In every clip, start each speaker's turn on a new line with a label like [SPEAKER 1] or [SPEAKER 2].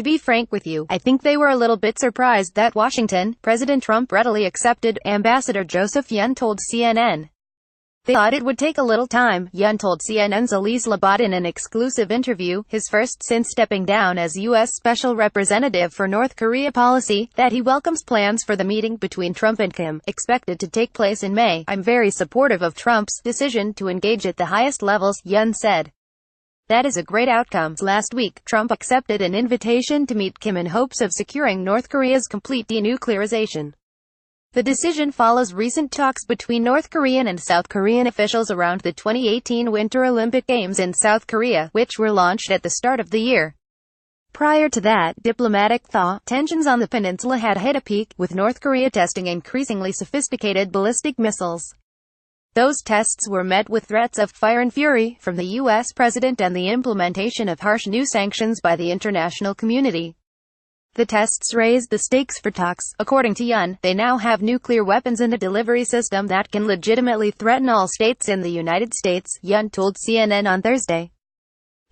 [SPEAKER 1] To be frank with you, I think they were a little bit surprised that Washington, President Trump readily accepted, Ambassador Joseph Yun told CNN. They thought it would take a little time, Yun told CNN's Elise Labott in an exclusive interview, his first since stepping down as U.S. Special Representative for North Korea policy, that he welcomes plans for the meeting between Trump and Kim, expected to take place in May. I'm very supportive of Trump's decision to engage at the highest levels, Yun said. That is a great outcome. Last week, Trump accepted an invitation to meet Kim in hopes of securing North Korea's complete denuclearization. The decision follows recent talks between North Korean and South Korean officials around the 2018 Winter Olympic Games in South Korea, which were launched at the start of the year. Prior to that, diplomatic thaw, tensions on the peninsula had hit a peak, with North Korea testing increasingly sophisticated ballistic missiles. Those tests were met with threats of fire and fury from the U.S. president and the implementation of harsh new sanctions by the international community. The tests raised the stakes for talks. According to Yun, they now have nuclear weapons and a delivery system that can legitimately threaten all states in the United States, Yun told CNN on Thursday.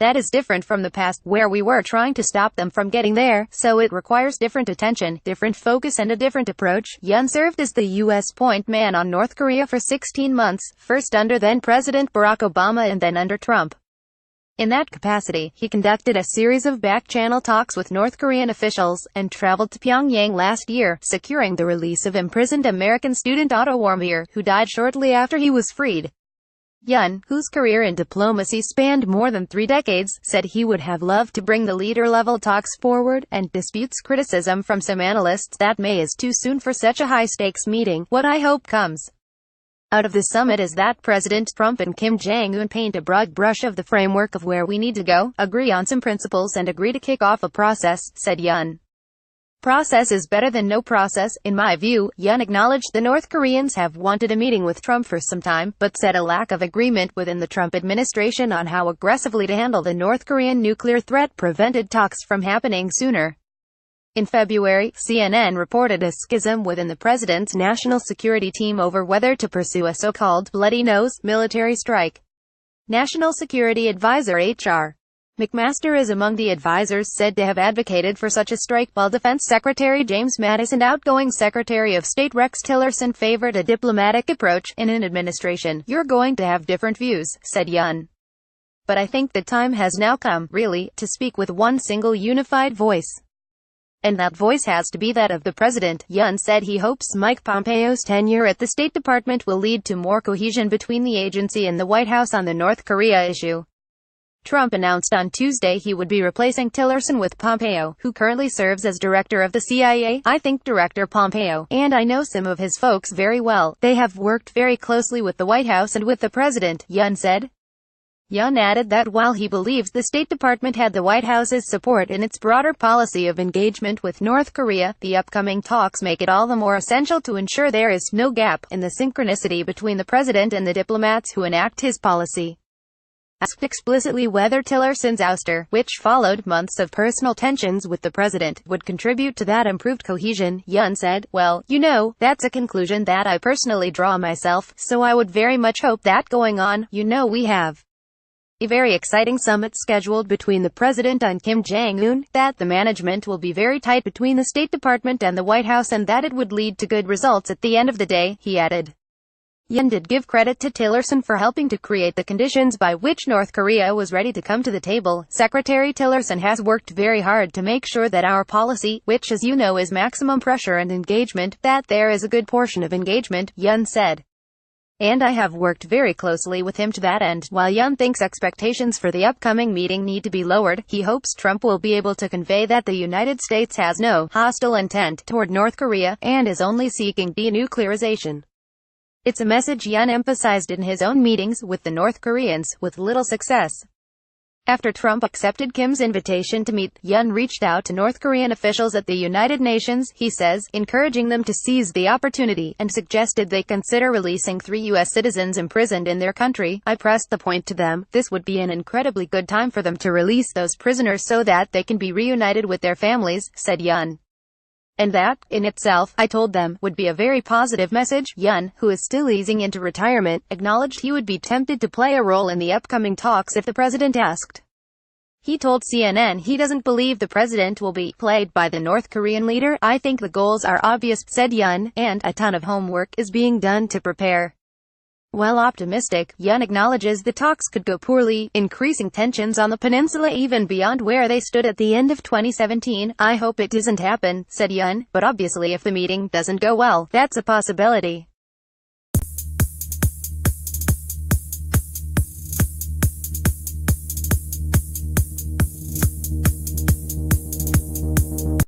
[SPEAKER 1] That is different from the past, where we were trying to stop them from getting there, so it requires different attention, different focus and a different approach. Yun served as the U.S. point man on North Korea for 16 months, first under then-President Barack Obama and then under Trump. In that capacity, he conducted a series of back-channel talks with North Korean officials, and traveled to Pyongyang last year, securing the release of imprisoned American student Otto Warmbier, who died shortly after he was freed. Yun, whose career in diplomacy spanned more than 3 decades, said he would have loved to bring the leader-level talks forward, and disputes criticism from some analysts that May is too soon for such a high-stakes meeting. What I hope comes out of this summit is that President Trump and Kim Jong-un paint a broad brush of the framework of where we need to go, agree on some principles and agree to kick off a process, said Yun. Process is better than no process, in my view. Yun acknowledged the North Koreans have wanted a meeting with Trump for some time, but said a lack of agreement within the Trump administration on how aggressively to handle the North Korean nuclear threat prevented talks from happening sooner. In February, CNN reported a schism within the president's national security team over whether to pursue a so-called bloody nose military strike. National Security Advisor H.R. McMaster is among the advisors said to have advocated for such a strike, while Defense Secretary James Mattis and outgoing Secretary of State Rex Tillerson favored a diplomatic approach. In an administration, you're going to have different views, said Yun. But I think the time has now come, really, to speak with one single unified voice. And that voice has to be that of the president. Yun said he hopes Mike Pompeo's tenure at the State Department will lead to more cohesion between the agency and the White House on the North Korea issue. Trump announced on Tuesday he would be replacing Tillerson with Pompeo, who currently serves as director of the CIA. I think Director Pompeo, and I know some of his folks very well. They have worked very closely with the White House and with the president, Yun said. Yun added that while he believes the State Department had the White House's support in its broader policy of engagement with North Korea, the upcoming talks make it all the more essential to ensure there is no gap in the synchronicity between the president and the diplomats who enact his policy. Asked explicitly whether Tillerson's ouster, which followed months of personal tensions with the president, would contribute to that improved cohesion, Yun said, well, you know, that's a conclusion that I personally draw myself, so I would very much hope that going on, we have a very exciting summit scheduled between the president and Kim Jong-un, that the management will be very tight between the State Department and the White House and that it would lead to good results at the end of the day, he added. Yun did give credit to Tillerson for helping to create the conditions by which North Korea was ready to come to the table. Secretary Tillerson has worked very hard to make sure that our policy, which as you know is maximum pressure and engagement, that there is a good portion of engagement, Yun said. And I have worked very closely with him to that end. While Yun thinks expectations for the upcoming meeting need to be lowered, he hopes Trump will be able to convey that the United States has no hostile intent toward North Korea, and is only seeking denuclearization. It's a message Yun emphasized in his own meetings with the North Koreans, with little success. After Trump accepted Kim's invitation to meet, Yun reached out to North Korean officials at the United Nations, he says, encouraging them to seize the opportunity, and suggested they consider releasing 3 U.S. citizens imprisoned in their country. I pressed the point to them, this would be an incredibly good time for them to release those prisoners so that they can be reunited with their families, said Yun. And that, in itself, I told them, would be a very positive message. Yun, who is still easing into retirement, acknowledged he would be tempted to play a role in the upcoming talks if the president asked. He told CNN he doesn't believe the president will be played by the North Korean leader. "I think the goals are obvious," said Yoon, "and a ton of homework is being done to prepare." While optimistic, Yoon acknowledges the talks could go poorly, increasing tensions on the peninsula even beyond where they stood at the end of 2017. "I hope it doesn't happen," said Yoon, "but obviously if the meeting doesn't go well, that's a possibility."